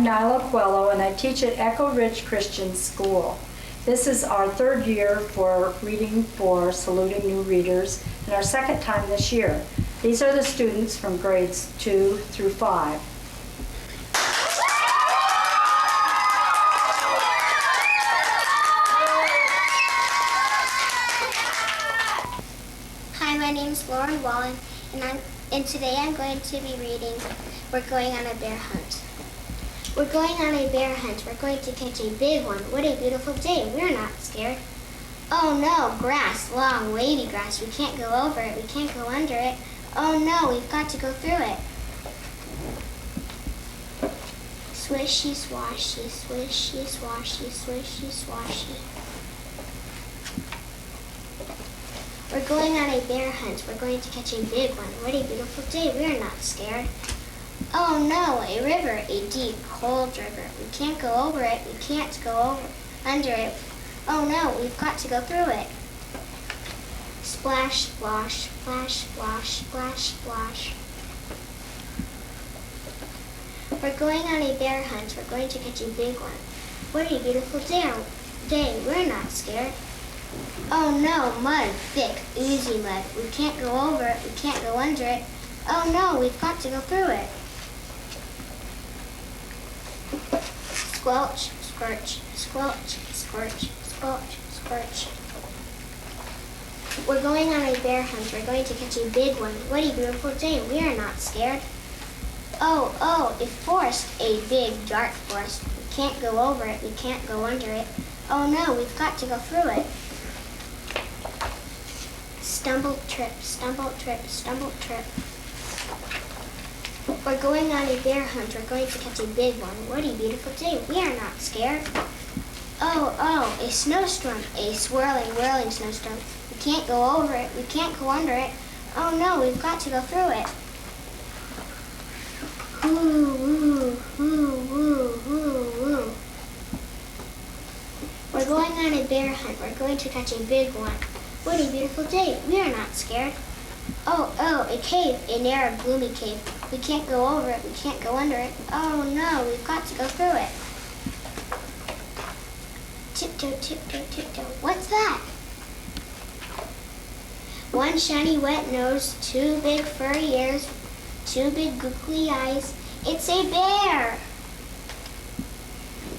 Nyla Coelho, and I teach at Echo Ridge Christian School. This is our third year for reading for Saluting New Readers, and our second time this year. These are the students from grades 2 through 5. Hi, my name is Lauren Wallen, and today I'm going to be reading We're Going on a Bear Hunt. We're going on a bear hunt. We're going to catch a big one. What a beautiful day. We're not scared. Oh no, grass, long, wavy grass. We can't go over it. We can't go under it. Oh no, we've got to go through it. Swishy, swashy, swishy, swashy, swishy, swashy. We're going on a bear hunt. We're going to catch a big one. What a beautiful day. We're not scared. Oh no, a river, a deep, cold river. We can't go over it. We can't go under it. Oh no, we've got to go through it. Splash, splosh, splash, splosh, splash, splosh. We're going on a bear hunt. We're going to catch a big one. What a beautiful day. We're not scared. Oh no, mud, thick, oozy mud. We can't go over it. We can't go under it. Oh no, we've got to go through it. Squelch, squirch, squelch, squirch, squelch, squirch. We're going on a bear hunt. We're going to catch a big one. What a beautiful day. We are not scared. Oh, a forest, a big, dark forest. We can't go over it. We can't go under it. Oh no, we've got to go through it. Stumble, trip, stumble, trip, stumble, trip. We're going on a bear hunt. We're going to catch a big one. What a beautiful day. We are not scared. Oh, a snowstorm, a swirling, whirling snowstorm. We can't go over it. We can't go under it. Oh no, we've got to go through it. Woo, woo, woo, woo, woo, woo. We're going on a bear hunt. We're going to catch a big one. What a beautiful day. We are not scared. Oh, a cave, a narrow, gloomy cave. We can't go over it. We can't go under it. Oh no, we've got to go through it. Tiptoe, tiptoe, tiptoe. What's that? One shiny wet nose, two big furry ears, two big googly eyes. It's a bear!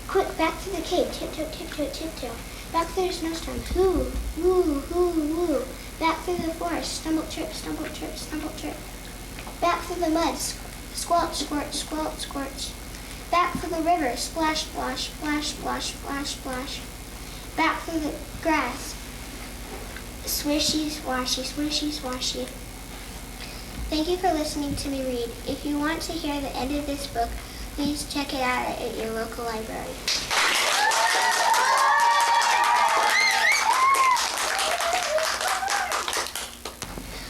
Quick, back to the cave. Tiptoe, tiptoe, tiptoe. Back through the snowstorm. Hoo, woo, hoo, woo. Back through the forest. Stumble, trip, stumble, trip, stumble, trip. Back through the mud. Squelch, squirt, squelch, squirch. Back through the river. Splash, splash, splash, splash, splash, splash. Back through the grass. Swishy, swashy, swishy, swashy. Thank you for listening to me read. If you want to hear the end of this book, please check it out at your local library.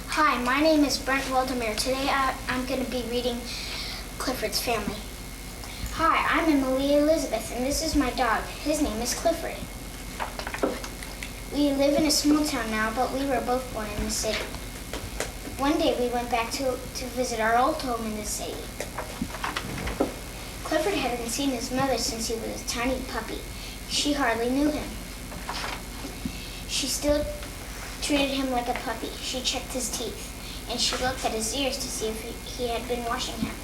Hi, my name is Brent Waldemir. Today I'm going to be reading Clifford's Family. Hi, I'm Emily Elizabeth, and this is my dog. His name is Clifford. We live in a small town now, but we were both born in the city. One day we went back to visit our old home in the city. Clifford hadn't seen his mother since he was a tiny puppy. She hardly knew him. She still treated him like a puppy. She checked his teeth, and she looked at his ears to see if he had been washing them.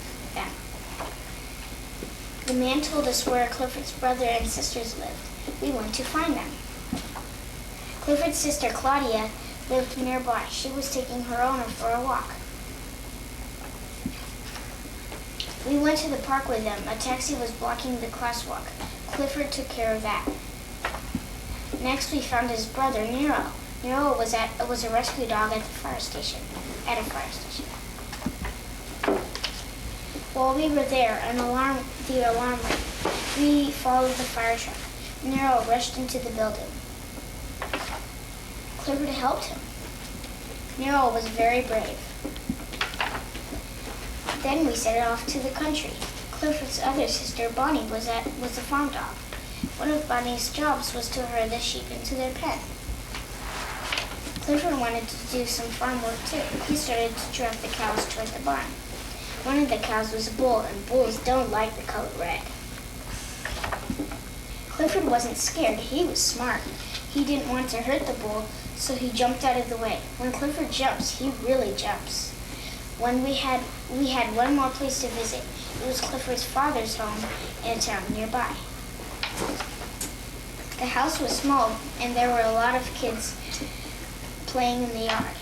The man told us where Clifford's brother and sisters lived. We went to find them. Clifford's sister, Claudia, lived nearby. She was taking her owner for a walk. We went to the park with them. A taxi was blocking the crosswalk. Clifford took care of that. Next, we found his brother, Nero. Nero was a rescue dog at the fire station. While we were there, the alarm rang. We followed the fire truck. Nero rushed into the building. Clifford helped him. Nero was very brave. Then we set off to the country. Clifford's other sister, Bonnie, was a farm dog. One of Bonnie's jobs was to herd the sheep into their pen. Clifford wanted to do some farm work too. He started to drive the cows toward the barn. One of the cows was a bull, and bulls don't like the color red. Clifford wasn't scared. He was smart. He didn't want to hurt the bull, so he jumped out of the way. When Clifford jumps, he really jumps. When we had one more place to visit. It was Clifford's father's home in a town nearby. The house was small, and there were a lot of kids playing in the yard.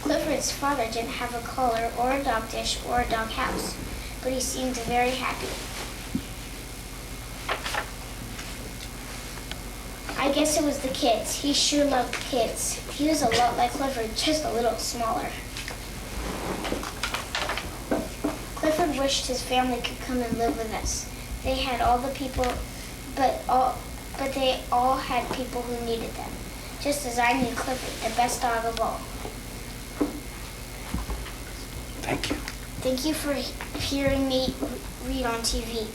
Clifford's father didn't have a collar or a dog dish or a dog house, but he seemed very happy. I guess it was the kids. He sure loved kids. He was a lot like Clifford, just a little smaller. Clifford wished his family could come and live with us. They had all the people, but they all had people who needed them, just as I need Clifford, the best dog of all. Thank you. Thank you for hearing me read on TV.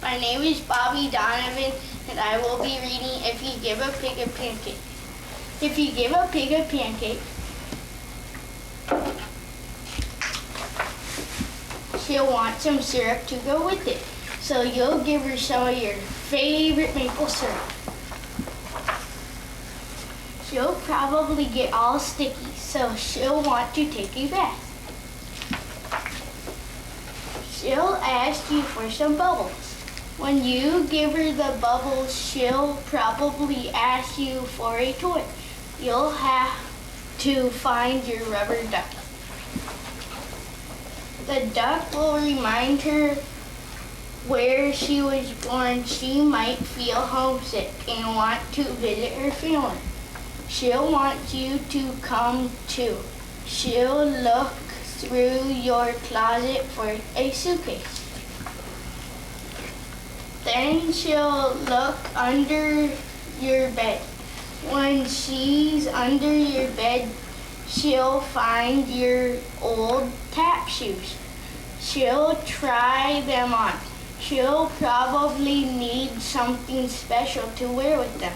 My name is Bobby Donovan, and I will be reading If You Give a Pig a Pancake. If you give a pig a pancake, she'll want some syrup to go with it. So you'll give her some of your favorite maple syrup. She'll probably get all sticky, so she'll want to take a bath. She'll ask you for some bubbles. When you give her the bubbles, she'll probably ask you for a toy. You'll have to find your rubber duck. The duck will remind her where she was born. She might feel homesick and want to visit her family. She'll want you to come too. She'll look through your closet for a suitcase. Then she'll look under your bed. When she's under your bed, she'll find your old tap shoes. She'll try them on. She'll probably need something special to wear with them.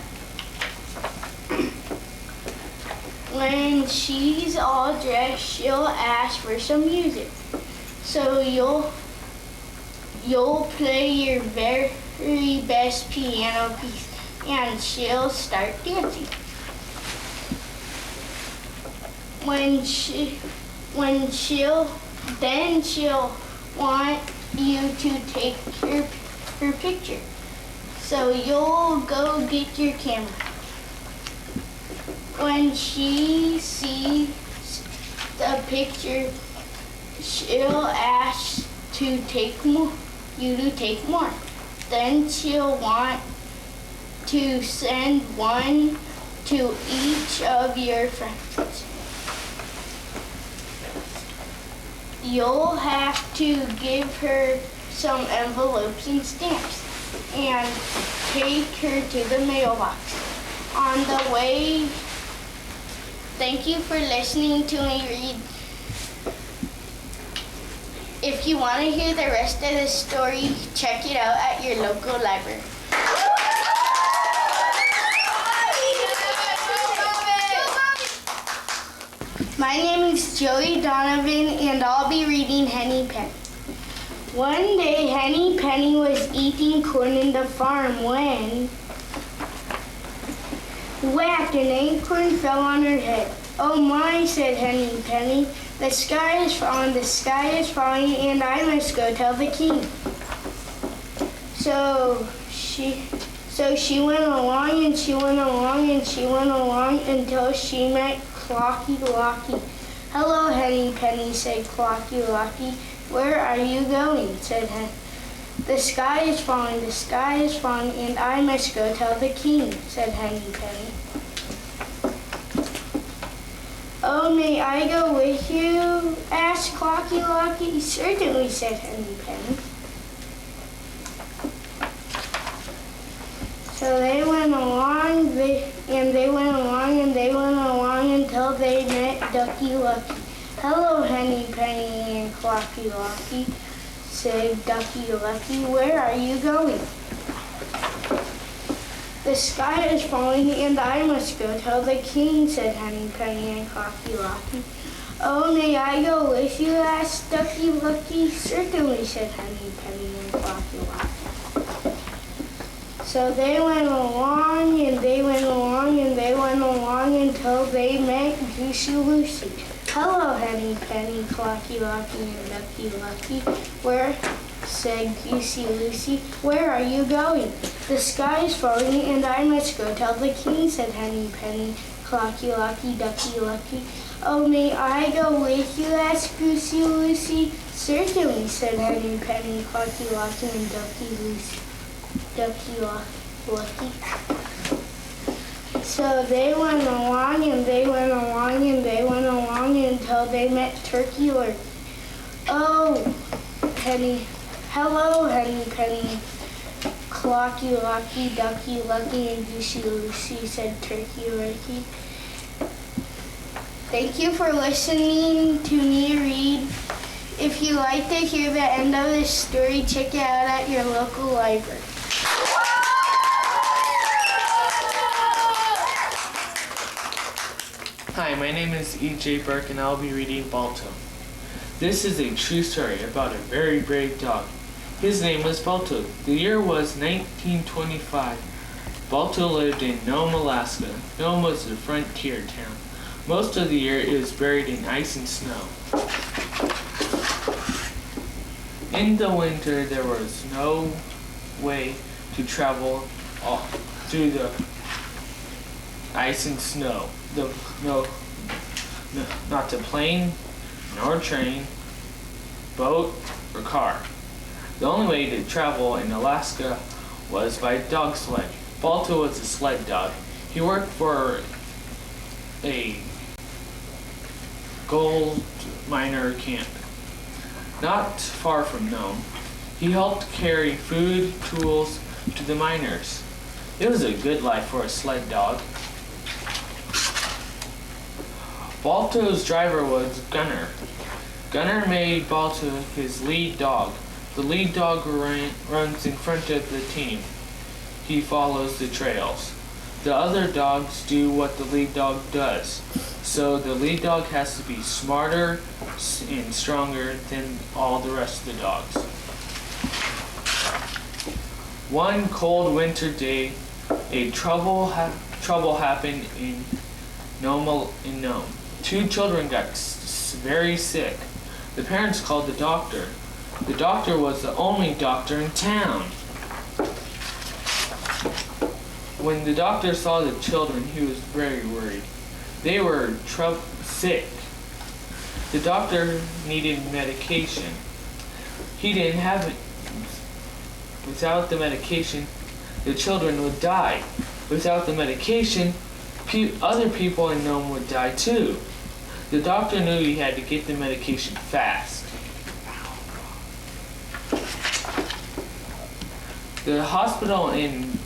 When she's all dressed, she'll ask for some music. So you'll play your very best piano piece, and she'll start dancing. Then she'll want you to take her picture. So you'll go get your camera. When she sees the picture, she'll ask to take more. Then she'll want to send one to each of your friends. You'll have to give her some envelopes and stamps and take her to the mailbox. On the way, thank you for listening to me read. If you want to hear the rest of the story, check it out at your local library. My name is Joey Donovan, and I'll be reading Henny Penny. One day, Henny Penny was eating corn in the farm when whack, an acorn fell on her head. "Oh my," said Henny Penny, the sky is falling, and I must go tell the king." So she went along and she went along and she went along until she met Clocky Locky. "Hello, Henny Penny," said Clocky Locky. "Where are you going?" said Henny. The sky is falling, and I must go tell the king," said Henny Penny. "Oh, may I go with you?" asked Clocky Locky. "Certainly," said Henny Penny. So they went along, until they met Ducky Lucky. "Hello, Henny Penny and Clocky Locky," said Ducky Lucky. "Where are you going?" "The sky is falling, and I must go tell the king," said Henny Penny and Clocky Locky. Oh, may I go with you? Asked Ducky Lucky. Certainly, said Henny Penny and Flocky Locky. So they went along and they went along and they went along until they met Goosey Lucy. Hello, Henny Penny, Flocky Locky, and Ducky Lucky. Where, said Goosey Lucy, where are you going? The sky is falling and I must go tell the king, said Henny Penny, Flocky Locky, Ducky Lucky. Oh, may I go with you? Asked Goosey Lucy. Certainly, said Henny Penny, Flocky Locky, and Ducky Lucky. So they went along and they went along and they went along until they met Turkey Lurkey. Oh, Henny, hello, Henny Penny, Clocky Locky, Ducky Lucky, and Goosey Lucy, said Turkey Lurkey. Thank you for listening to me read. If you like to hear the end of this story, check it out at your local library. Hi, my name is E.J. Burke and I'll be reading Balto. This is a true story about a very brave dog. His name was Balto. The year was 1925. Balto lived in Nome, Alaska. Nome was a frontier town. Most of the year it was buried in ice and snow. In the winter there was no way to travel through the ice and snow. Not the plane, nor train, boat, or car. The only way to travel in Alaska was by dog sled. Balto was a sled dog. He worked for a gold miner camp not far from Nome. He helped carry food, tools to the miners. It was a good life for a sled dog. Balto's driver was Gunner. Gunner made Balto his lead dog. The lead dog runs in front of the team. He follows the trails. The other dogs do what the lead dog does. So the lead dog has to be smarter and stronger than all the rest of the dogs. One cold winter day, a trouble happened in Nome. Two children got very sick. The parents called the doctor. The doctor was the only doctor in town. When the doctor saw the children, he was very worried. They were sick. The doctor needed medication. He didn't have it. Without the medication, the children would die. Without the medication, other people in Nome would die too. The doctor knew he had to get the medication fast. The hospital in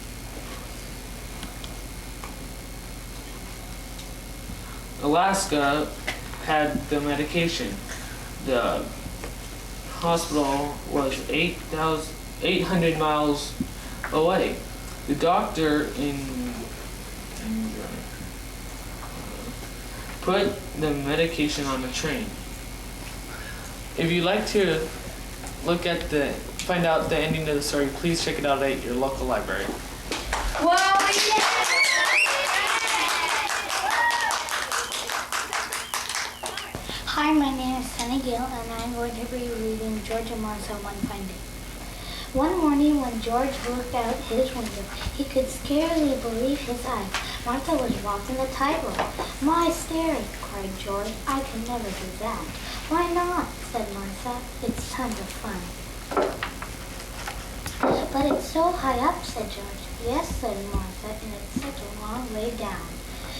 Alaska had the medication. The hospital was 800 miles away. The doctor put the medication on the train. If you'd like to find out the ending of the story, please check it out at your local library. Whoa, yeah! Hi, my name is Sunny Gill, and I'm going to be reading George and Martha One Fine Day. One morning when George looked out his window, he could scarcely believe his eyes. Martha was walking the tightrope. "My stairs!" cried George. "I can never do that." "Why not?" said Martha. "It's tons of fun." "But it's so high up," said George. "Yes," said Martha, "and it's such a long way down."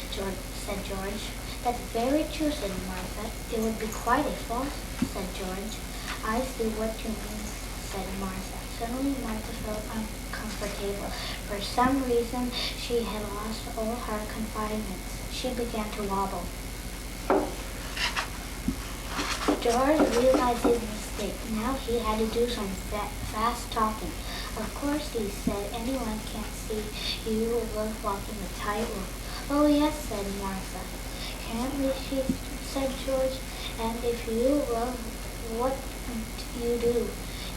Said George. "That's very true," said Martha. "It would be quite a fall," said George. "I see what you mean," said Martha. Suddenly Martha felt uncomfortable. For some reason, she had lost all her confinements. She began to wobble. George realized his mistake. Now he had to do some fast talking. "Of course," he said, "anyone can't see you both walking the tightrope." "Oh, yes," said Martha. "Can't we?" said George. And if you love what you do,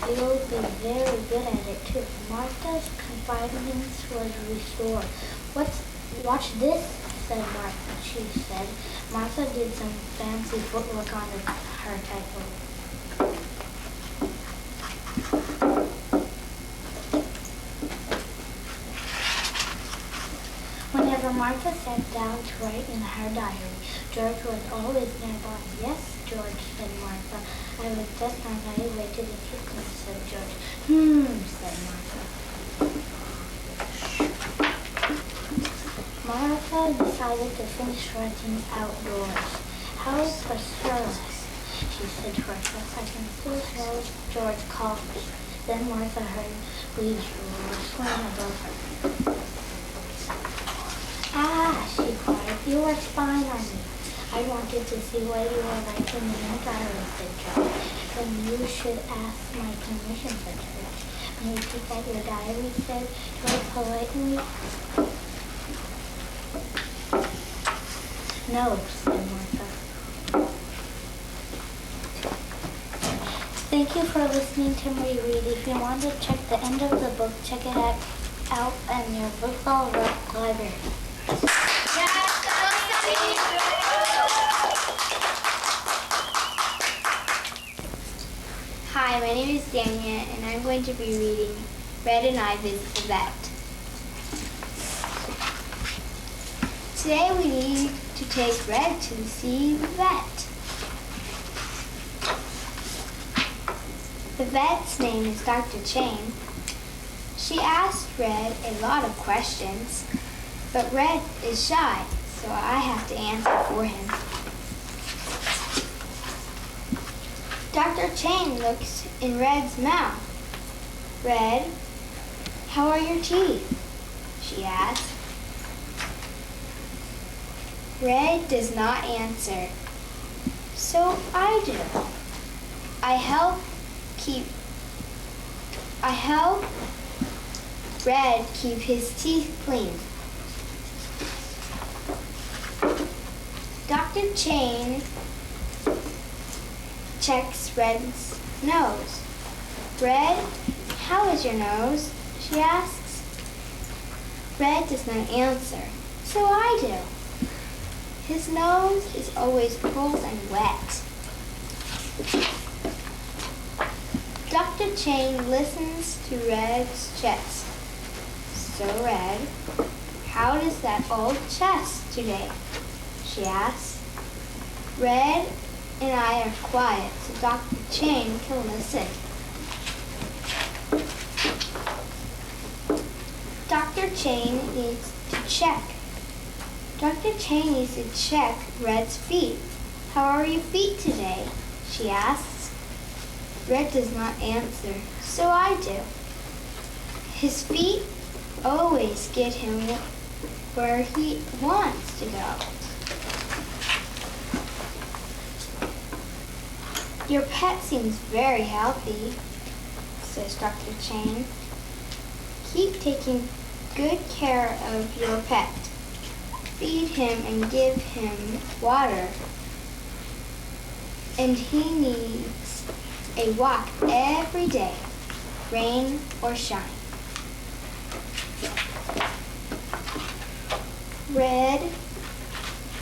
you'll be very good at it too. Martha's confidence was restored. Watch this, said Martha. She said. Martha did some fancy footwork on her typewriter. Whenever Martha sat down to write in her diary, George was always nearby. Yes, George, said Martha. I was just on my way to the kitchen, said George. Said Martha. Martha decided to finish writing outdoors. How precious, she said to herself. I can still hear George calling. Then Martha heard leaves rustling above her. Ah, she cried, you are spying on me. I wanted to see what you were writing in your diary, said George. Then you should ask my permission, said George. May I peek at your diary, said George politely. No, said Martha. Thank you for listening to me read. If you want to check the end of the book, check it out in your book library. Hi, my name is Dania, and I'm going to be reading Red and I Visit the Vet. Today we need to take Red to see the vet. The vet's name is Dr. Chain. She asked Red a lot of questions, but Red is shy, so I have to answer for him. Dr. Chain looks in Red's mouth. Red, how are your teeth? She asked. Red does not answer. So I do. I help Red keep his teeth clean. Dr. Chain checks Red's nose. Red, how is your nose? She asks. Red does not answer. So I do. His nose is always cold and wet. Dr. Chain listens to Red's chest. So Red, how does that old chest today? She asks. Red and I are quiet so Dr. Chain can listen. Dr. Chain needs to check. Dr. Chain needs to check Red's feet. How are your feet today? She asks. Red does not answer, so I do. His feet always get him where he wants to go. Your pet seems very healthy, says Dr. Chain. Keep taking good care of your pet. Feed him and give him water. And he needs a walk every day, rain or shine. Red,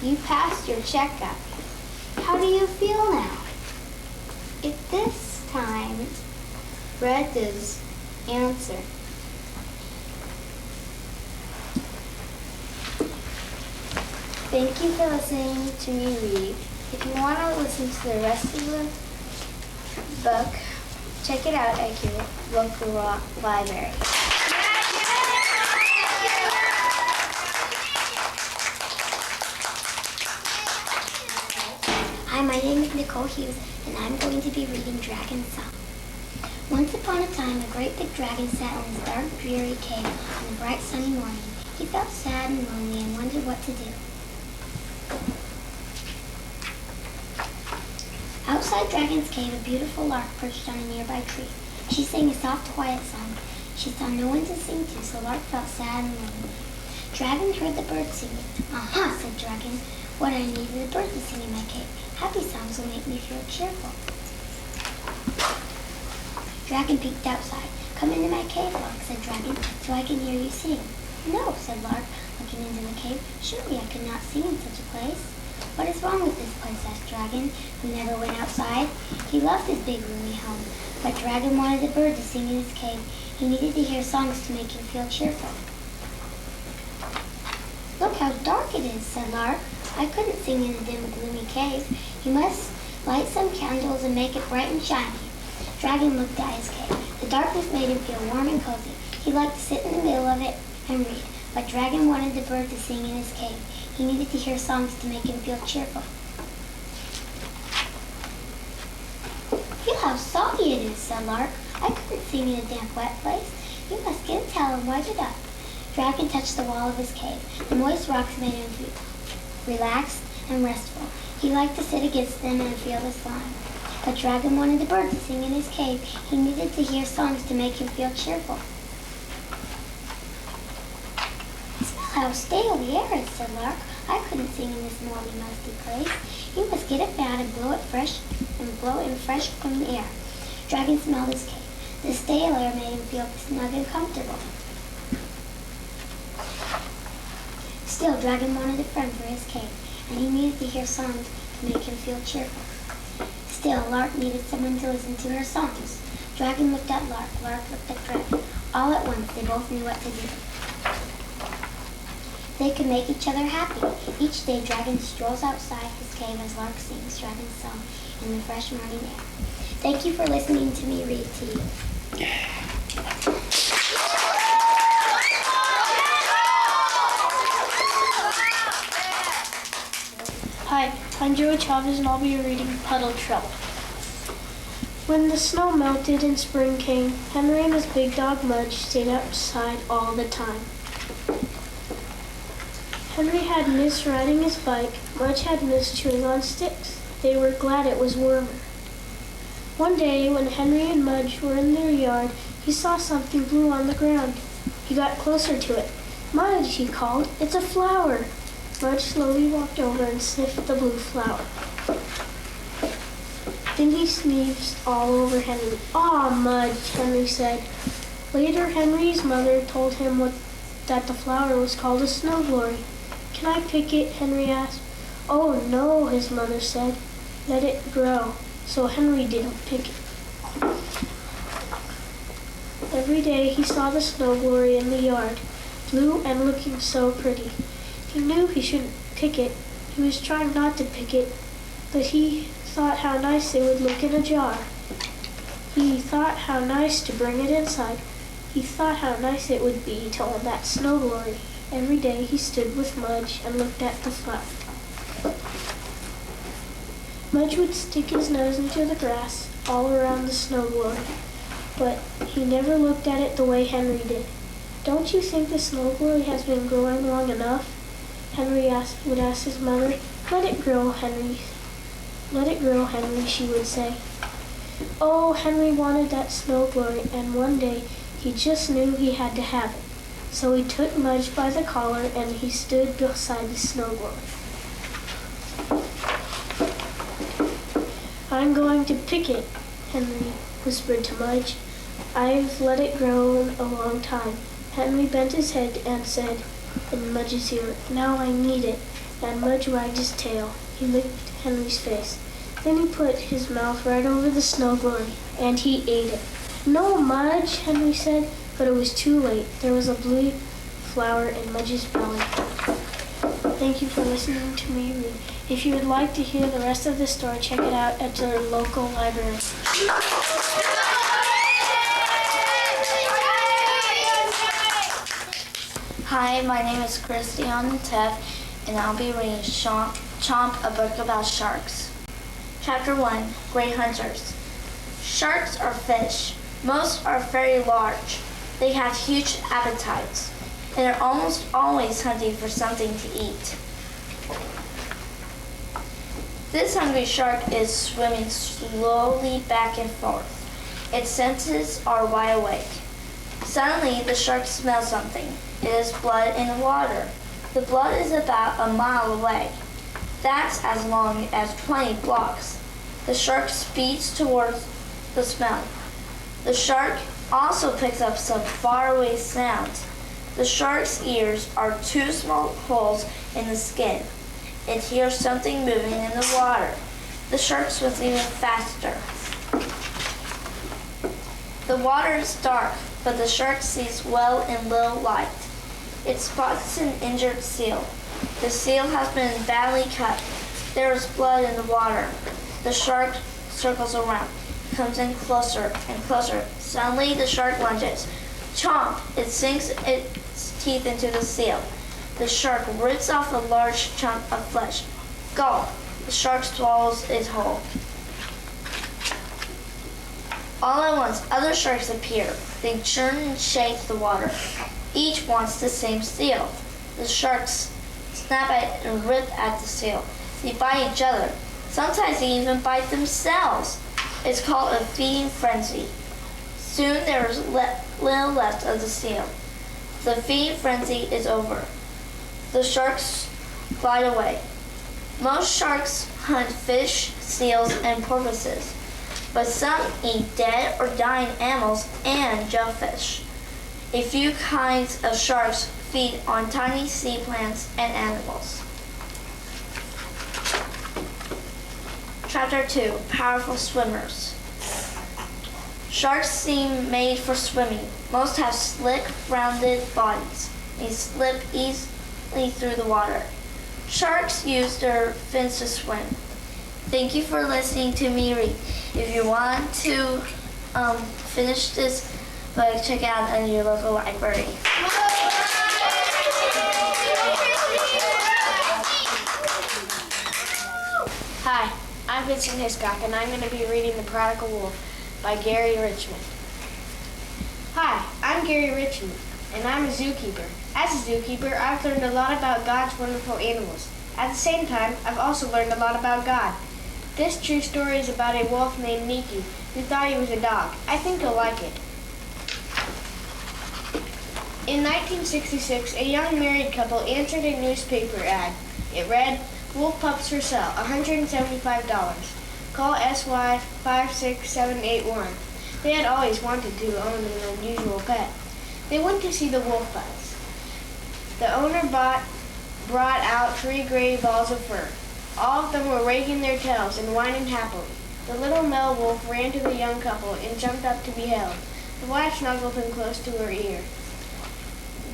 you passed your checkup. How do you feel now? At this time, Red does answer. Thank you for listening to me read. If you want to listen to the rest of the book, check it out at your local library. Hi, my name is Nicole Hughes, and I'm going to be reading Dragon's Song. Once upon a time, a great big dragon sat in his dark, dreary cave on a bright, sunny morning. He felt sad and lonely and wondered what to do. Outside Dragon's cave, a beautiful lark perched on a nearby tree. She sang a soft, quiet song. She saw no one to sing to, so Lark felt sad and lonely. Dragon heard the birds singing. Aha, said Dragon. What I need is a bird to sing in my cave. Happy songs will make me feel cheerful. Dragon peeked outside. Come into my cave, Lark, said Dragon, so I can hear you sing. No, said Lark, looking into the cave. Surely I could not sing in such a place. What is wrong with this place, asked Dragon, who never went outside. He loved his big roomy home, but Dragon wanted the bird to sing in his cave. He needed to hear songs to make him feel cheerful. Look how dark it is, said Lark. I couldn't sing in a dim, gloomy cave. You must light some candles and make it bright and shiny. Dragon looked at his cave. The darkness made him feel warm and cozy. He liked to sit in the middle of it and read, but Dragon wanted the bird to sing in his cave. He needed to hear songs to make him feel cheerful. Feel how soggy it is, said Lark. I couldn't sing in a damp, wet place. You must get a towel and wipe it up. Dragon touched the wall of his cave. The moist rocks made him feel relaxed and restful. He liked to sit against them and feel the slime. But Dragon wanted the bird to sing in his cave. He needed to hear songs to make him feel cheerful. Smell how stale the air is, said Lark. I couldn't sing in this moldy, musty place. You must get a fan and blow in fresh, clean air. Dragon smelled his cave. The stale air made him feel snug and comfortable. Still, Dragon wanted a friend for his cave, and he needed to hear songs to make him feel cheerful. Still, Lark needed someone to listen to her songs. Dragon looked at Lark. Lark looked at Dragon. All at once, they both knew what to do. They could make each other happy. Each day, Dragon strolls outside his cave as Lark sings Dragon's song in the fresh morning air. Thank you for listening to me read to you. Hi, I'm Joey Chavez and I'll be reading Puddle Trouble. When the snow melted and spring came, Henry and his big dog Mudge stayed outside all the time. Henry had missed riding his bike. Mudge had missed chewing on sticks. They were glad it was warmer. One day, when Henry and Mudge were in their yard, he saw something blue on the ground. He got closer to it. Mudge, he called, it's a flower. Mudge slowly walked over and sniffed the blue flower. Then he sneezed all over Henry. "Aw, Mudge," Henry said. Later, Henry's mother told him that the flower was called a snow glory. "Can I pick it?" Henry asked. "Oh, no," his mother said. "Let it grow." So Henry didn't pick it. Every day he saw the snow glory in the yard, blue and looking so pretty. He knew he shouldn't pick it. He was trying not to pick it, but he thought how nice it would look in a jar. He thought how nice to bring it inside. He thought how nice it would be to own that snow glory. Every day he stood with Mudge and looked at the flower. Mudge would stick his nose into the grass all around the snow glory, but he never looked at it the way Henry did. "Don't you think the snow glory has been growing long enough?" Henry would ask his mother. "Let it grow, Henry. Let it grow, Henry," she would say. Oh, Henry wanted that snow glory, and one day he just knew he had to have it. So he took Mudge by the collar and he stood beside the snow glory. "I'm going to pick it," Henry whispered to Mudge. "I've let it grow a long time." Henry bent his head and said in Mudge's ear, "Now I need it." And Mudge wagged his tail. He licked Henry's face. Then he put his mouth right over the snow glory, and he ate it. "No, Mudge," Henry said, but it was too late. There was a blue flower in Mudge's belly. Thank you for listening to me read. If you would like to hear the rest of the story, check it out at your local library. Hi, my name is Christian Teff, and I'll be reading Chomp, a book about sharks. Chapter 1, Great Hunters. Sharks are fish. Most are very large. They have huge appetites, and are almost always hunting for something to eat. This hungry shark is swimming slowly back and forth. Its senses are wide awake. Suddenly, the shark smells something. It is blood in the water. The blood is about a mile away. That's as long as 20 blocks. The shark speeds towards the smell. The shark also picks up some faraway sounds. The shark's ears are two small holes in the skin. It hears something moving in the water. The shark swims even faster. The water is dark, but the shark sees well in little light. It spots an injured seal. The seal has been badly cut. There is blood in the water. The shark circles around, comes in closer and closer. Suddenly, the shark lunges. Chomp! It sinks its teeth into the seal. The shark rips off a large chunk of flesh. Gulp! The shark swallows it whole. All at once, other sharks appear. They churn and shake the water. Each wants the same seal. The sharks snap at and rip at the seal. They bite each other. Sometimes they even bite themselves. It's called a feeding frenzy. Soon there is little left of the seal. The feeding frenzy is over. The sharks glide away. Most sharks hunt fish, seals, and porpoises, but some eat dead or dying animals and jellyfish. A few kinds of sharks feed on tiny sea plants and animals. Chapter 2, Powerful Swimmers. Sharks seem made for swimming. Most have slick, rounded bodies. They slip easily through the water. Sharks use their fins to swim. Thank you for listening to me read. If you want to finish this book, check it out in your local library. Hi, I'm Vincent Hiscock, and I'm going to be reading The Prodigal Wolf by Gary Richmond. Hi, I'm Gary Richmond, and I'm a zookeeper. As a zookeeper, I've learned a lot about God's wonderful animals. At the same time, I've also learned a lot about God. This true story is about a wolf named Niki who thought he was a dog. I think you'll like it. In 1966, a young married couple answered a newspaper ad. It read, "Wolf pups for sale, $175. Call SY 56781. They had always wanted to own an unusual pet. They went to see the wolf pups. The owner brought out 3 gray balls of fur. All of them were wagging their tails and whining happily. The little male wolf ran to the young couple and jumped up to be held. The wife snuggled him close to her ear.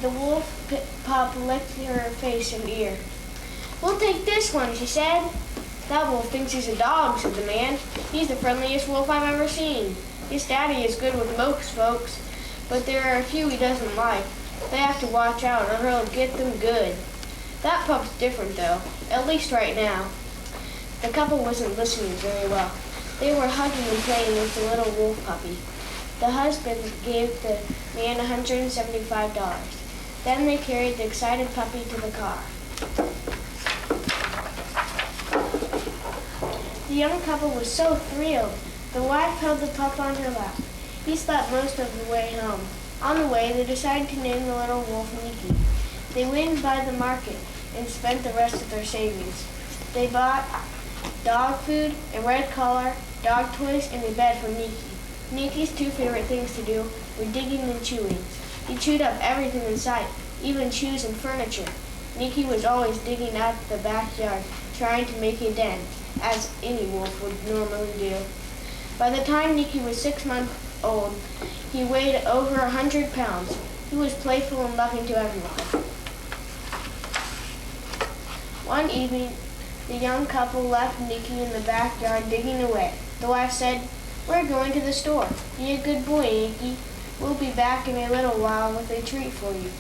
The wolf pup licked her face and ear. "We'll take this one," she said. "That wolf thinks he's a dog," said the man. "He's the friendliest wolf I've ever seen. His daddy is good with most folks, but there are a few he doesn't like. They have to watch out or he'll get them good. That pup's different though, at least right now." The couple wasn't listening very well. They were hugging and playing with the little wolf puppy. The husband gave the man $175. Then they carried the excited puppy to the car. The young couple was so thrilled. The wife held the pup on her lap. He slept most of the way home. On the way, they decided to name the little wolf Niki. They went by the market and spent the rest of their savings. They bought dog food, a red collar, dog toys, and a bed for Niki. Niki's 2 favorite things to do were digging and chewing. He chewed up everything in sight, even shoes and furniture. Niki was always digging out the backyard, trying to make a den, as any wolf would normally do. By the time Niki was 6 months old, he weighed over 100 pounds. He was playful and loving to everyone. One evening, the young couple left Niki in the backyard digging away. The wife said, "We're going to the store. Be a good boy, Niki. We'll be back in a little while with a treat for you."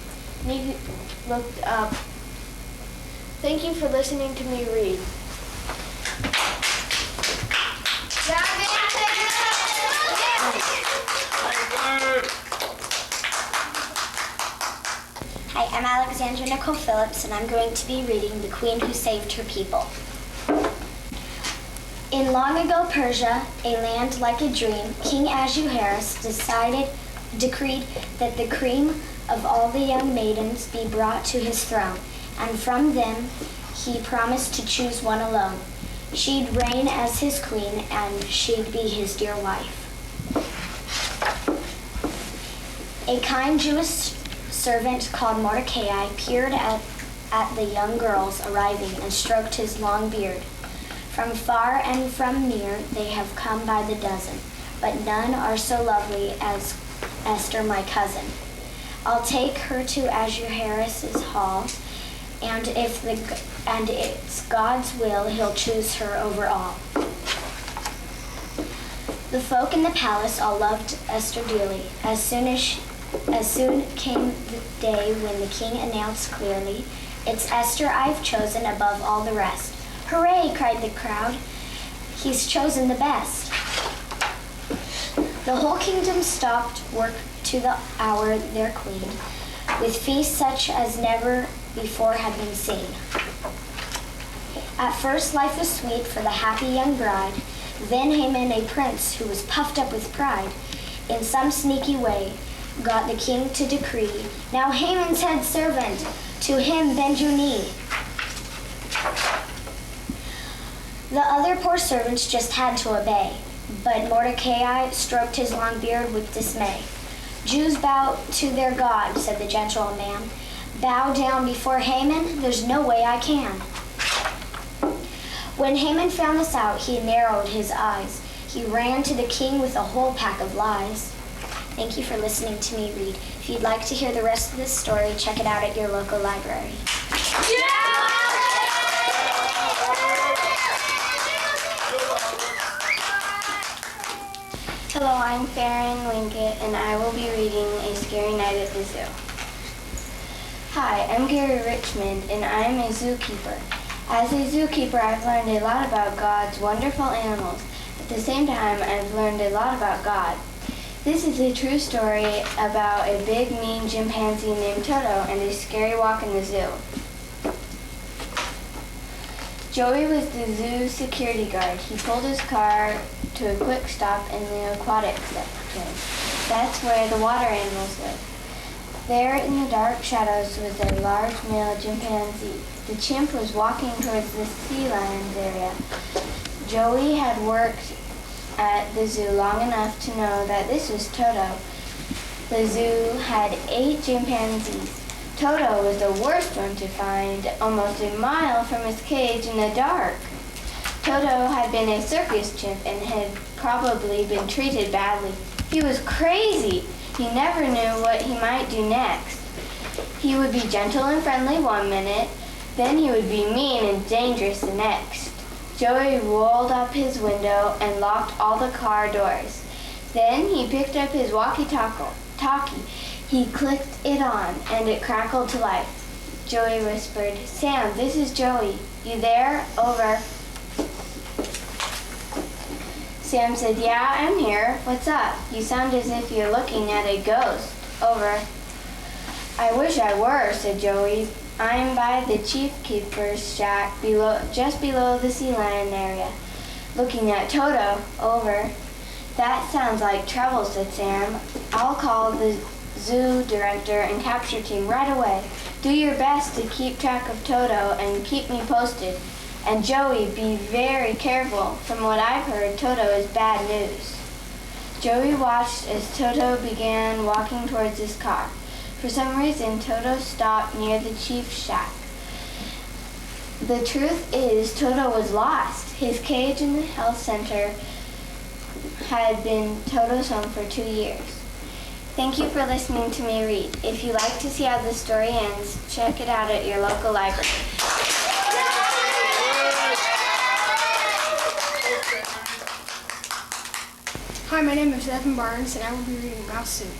Niki looked up. Thank you for listening to me read. Hi, I'm Alexandra Nicole Phillips, and I'm going to be reading The Queen Who Saved Her People. In long ago Persia, a land like a dream, King Ahasuerus decreed that the cream of all the young maidens be brought to his throne, and from them he promised to choose one alone. She'd reign as his queen, and she'd be his dear wife. A kind Jewish servant called Mordecai peered at the young girls arriving and stroked his long beard. From far and from near they have come by the dozen, but none are so lovely as Esther, my cousin. I'll take her to Ahasuerus' hall, and if it's God's will, he'll choose her over all. The folk in the palace all loved Esther dearly. As soon came the day when the king announced clearly, "It's Esther I've chosen above all the rest." "Hooray!" cried the crowd. "He's chosen the best." The whole kingdom stopped work to the hour their queen, with feasts such as never before had been seen. At first life was sweet for the happy young bride. Then Haman, a prince who was puffed up with pride, in some sneaky way got the king to decree, "Now Haman's head servant, to him bend your knee." The other poor servants just had to obey, but Mordecai stroked his long beard with dismay. "Jews bow to their God," said the gentle man. "Bow down before Haman? There's no way I can." When Haman found this out, he narrowed his eyes. He ran to the king with a whole pack of lies. Thank you for listening to me read. If you'd like to hear the rest of this story, check it out at your local library. Hello, I'm Farron Winkett, and I will be reading A Scary Night at the Zoo. Hi, I'm Gary Richmond, and I'm a zookeeper. As a zookeeper, I've learned a lot about God's wonderful animals. At the same time, I've learned a lot about God. This is a true story about a big, mean chimpanzee named Toto and a scary walk in the zoo. Joey was the zoo security guard. He pulled his car to a quick stop in the aquatic section. That's where the water animals live. There in the dark shadows was a large male chimpanzee. The chimp was walking towards the sea lions area. Joey had worked at the zoo long enough to know that this was Toto. The zoo had 8 chimpanzees. Toto was the worst one to find, almost a mile from his cage in the dark. Toto had been a circus chimp and had probably been treated badly. He was crazy. He never knew what he might do next. He would be gentle and friendly one minute, then he would be mean and dangerous the next. Joey rolled up his window and locked all the car doors. Then he picked up his walkie-talkie. He clicked it on, and it crackled to life. Joey whispered, "Sam, this is Joey. You there? Over." Sam said, "Yeah, I'm here. What's up? You sound as if you're looking at a ghost." Over. "I wish I were," said Joey. "I'm by the chief keeper's shack just below the sea lion area, looking at Toto." Over. "That sounds like trouble," said Sam. "I'll call the zoo director and capture team right away. Do your best to keep track of Toto and keep me posted. And Joey, be very careful. From what I've heard, Toto is bad news." Joey watched as Toto began walking towards his car. For some reason, Toto stopped near the chief's shack. The truth is, Toto was lost. His cage in the health center had been Toto's home for 2 years. Thank you for listening to me read. If you'd like to see how the story ends, check it out at your local library. Hi, my name is Evan Barnes, and I will be reading Mouse Soup.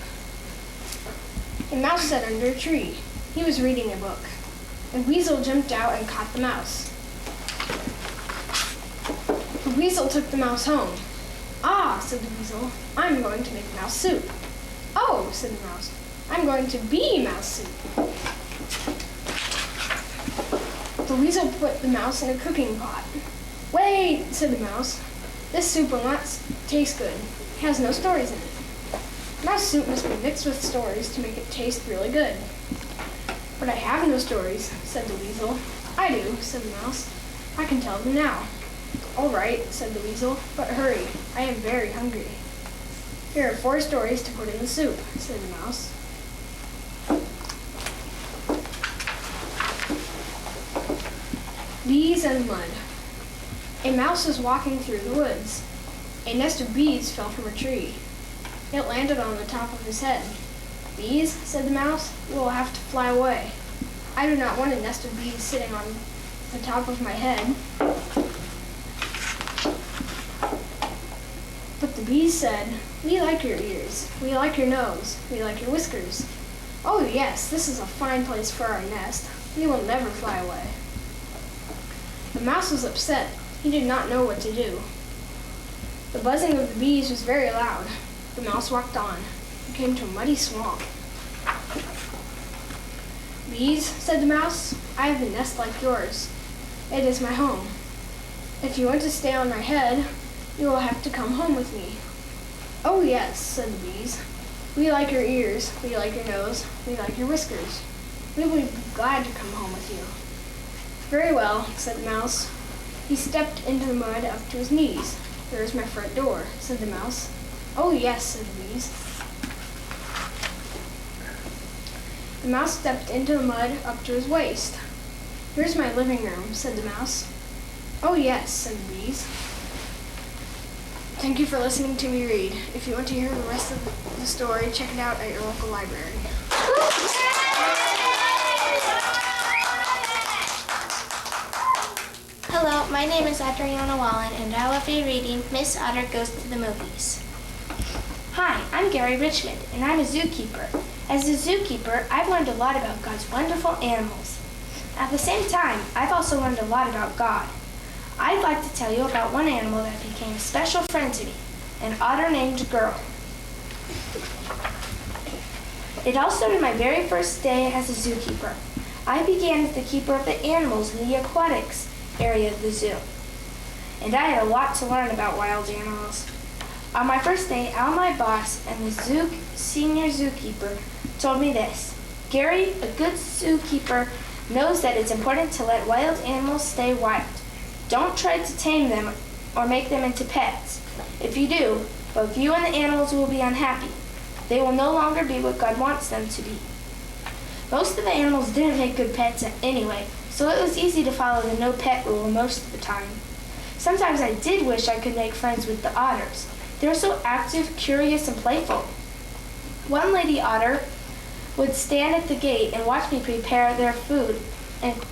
A mouse sat under a tree. He was reading a book. A weasel jumped out and caught the mouse. The weasel took the mouse home. "Ah," said the weasel, "I'm going to make mouse soup." "Oh," said the mouse, "I'm going to be mouse soup." The weasel put the mouse in a cooking pot. "Wait," said the mouse, "this soup will not taste good. It has no stories in it. Mouse soup must be mixed with stories to make it taste really good." But I have no stories, said the weasel. I do, said the mouse. I can tell them now. All right, said the weasel, but hurry, I am very hungry. Here are 4 stories to put in the soup, said the mouse. Bees and mud. A mouse was walking through the woods. A nest of bees fell from a tree. It landed on the top of his head. Bees, said the mouse, you will have to fly away. I do not want a nest of bees sitting on the top of my head. But the bees said, we like your ears, we like your nose, we like your whiskers. Oh yes, this is a fine place for our nest. We will never fly away. The mouse was upset. He did not know what to do. The buzzing of the bees was very loud. The mouse walked on. He came to a muddy swamp. Bees, said the mouse, I have a nest like yours. It is my home. If you want to stay on my head, you will have to come home with me. Oh yes, said the bees. We like your ears, we like your nose, we like your whiskers. We will be glad to come home with you. Very well, said the mouse. He stepped into the mud up to his knees. There is my front door, said the mouse. Oh yes, said the bees. The mouse stepped into the mud up to his waist. Here's my living room, said the mouse. Oh yes, said the bees. Thank you for listening to me read. If you want to hear the rest of the story, check it out at your local library. Hello, my name is Adriana Wallen, and I will be reading Miss Otter Goes to the Movies. Hi, I'm Gary Richmond, and I'm a zookeeper. As a zookeeper, I've learned a lot about God's wonderful animals. At the same time, I've also learned a lot about God. I'd like to tell you about one animal that became a special friend to me, an otter named Girl. It all started my very first day as a zookeeper. I began as the keeper of the animals in the aquatics area of the zoo, and I had a lot to learn about wild animals. On my first day, Al, my boss, and the senior zookeeper told me this: Gary, a good zookeeper, knows that it's important to let wild animals stay wild. Don't try to tame them or make them into pets. If you do, both you and the animals will be unhappy. They will no longer be what God wants them to be. Most of the animals didn't make good pets anyway, so it was easy to follow the no pet rule most of the time. Sometimes I did wish I could make friends with the otters. They were so active, curious, and playful. One lady otter would stand at the gate and watch me prepare their food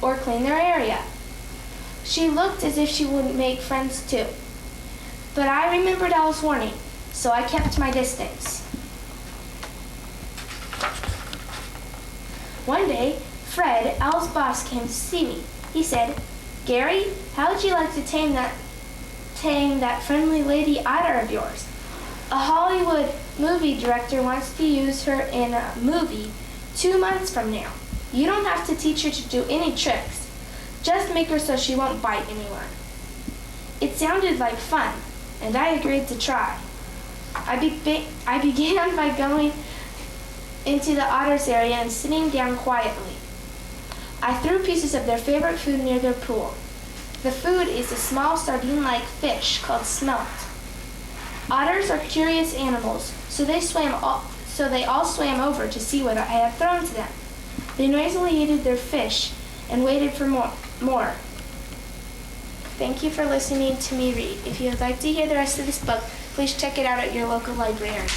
or clean their area. She looked as if she would make friends too. But I remembered Al's warning, so I kept my distance. One day, Fred, Al's boss, came to see me. He said, Gary, how would you like to tame that friendly lady otter of yours? A Hollywood movie director wants to use her in a movie 2 months from now. You don't have to teach her to do any tricks. Just make her so she won't bite anyone. It sounded like fun, and I agreed to try. I began by going into the otters area and sitting down quietly. I threw pieces of their favorite food near their pool. The food is a small sardine-like fish called smelt. Otters are curious animals, so they all swam over to see what I had thrown to them. They noisily ate their fish and waited for more. Thank you for listening to me read. If you would like to hear the rest of this book, please check it out at your local library.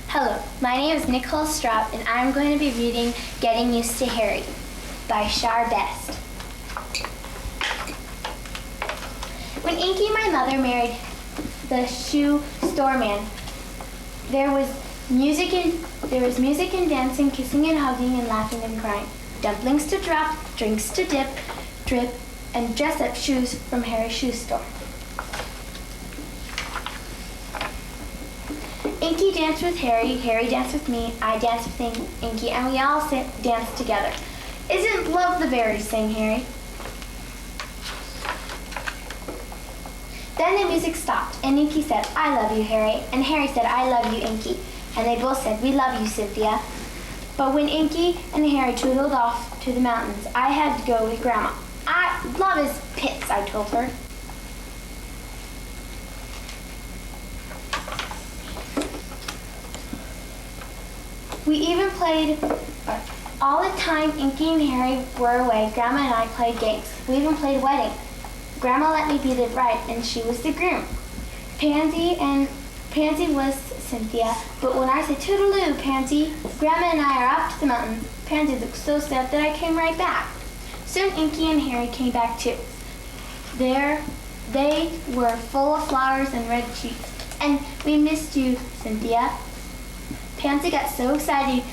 Hello, my name is Nicole Straub, and I'm going to be reading Getting Used to Harry by Shar Best. When Inky, my mother, married the shoe store man, there was music and dancing, kissing and hugging, and laughing and crying. Dumplings to drop, drinks to drip, and dress-up shoes from Harry's shoe store. Inky danced with Harry, Harry danced with me, I danced with Inky, and we all danced together. Isn't love the berry? Sang Harry. Then the music stopped, and Inky said, I love you, Harry. And Harry said, I love you, Inky. And they both said, we love you, Cynthia. But when Inky and Harry tootled off to the mountains, I had to go with Grandma. Love is pits, I told her. We even played, all the time Inky and Harry were away, Grandma and I played games. We even played a wedding. Grandma let me be the bride, and she was the groom. Pansy was Cynthia, but when I said toodaloo, Pansy, Grandma and I are off to the mountains. Pansy looked so sad that I came right back. Soon Inky and Harry came back too. They were full of flowers and red cheeks. And we missed you, Cynthia. Pansy got so excited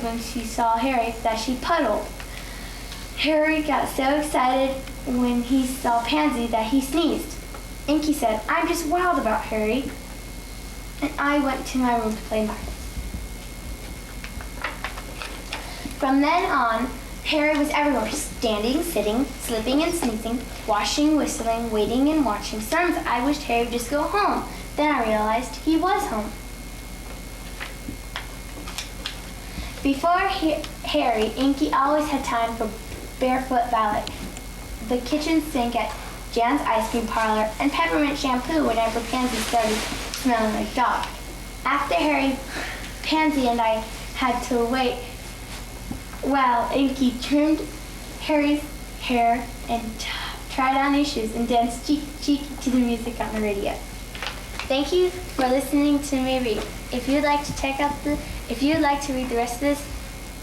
when she saw Harry that she puddled. Harry got so excited when he saw Pansy that he sneezed. Inky said, I'm just wild about Harry. And I went to my room to play Martha. From then on, Harry was everywhere, standing, sitting, slipping and sneezing, washing, whistling, waiting and watching. Sometimes I wished Harry would just go home. Then I realized he was home. Before Harry, Inky always had time for barefoot ballet, the kitchen sink at Jan's ice cream parlor, and peppermint shampoo whenever Pansy started smelling like dog. After Harry, Pansy and I had to wait while Inky trimmed Harry's hair and tried on his shoes and danced cheeky to the music on the radio. Thank you for listening to me read. If you'd like to read the rest of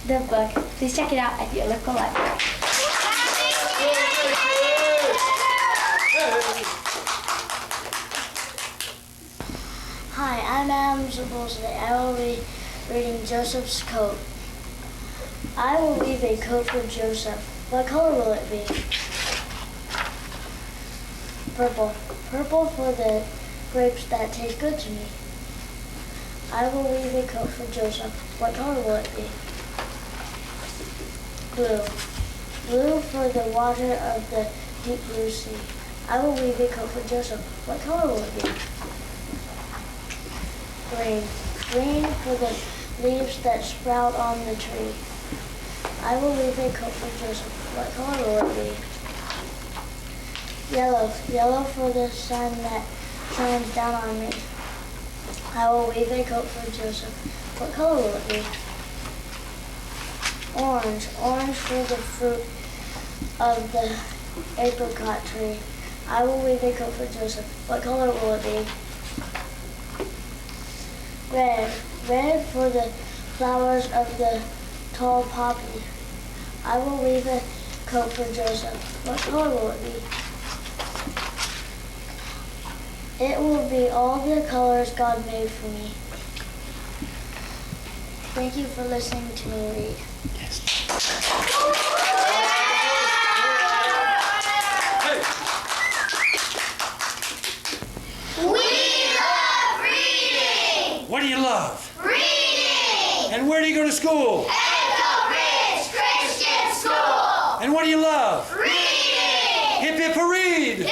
the book, please check it out at your local library. Hi, I'm Adam Zabul. Today I will be reading Joseph's coat. I will weave a coat for Joseph. What color will it be? Purple. Purple for the grapes that taste good to me. I will weave a coat for Joseph. What color will it be? Blue. Blue for the water of the deep blue sea. I will weave a coat for Joseph. What color will it be? Green. Green for the leaves that sprout on the tree. I will weave a coat for Joseph. What color will it be? Yellow. Yellow for the sun that shines down on me. I will weave a coat for Joseph. What color will it be? Orange. Orange for the fruit of the apricot tree. I will weave a coat for Joseph. What color will it be? Red. Red for the flowers of the tall poppy. I will weave a coat for Joseph. What color will it be? It will be all the colors God made for me. Thank you for listening to me read. What do you love? Reading! And where do you go to school? Echo Ridge Christian School! And what do you love? Reading! Hip hip hooray!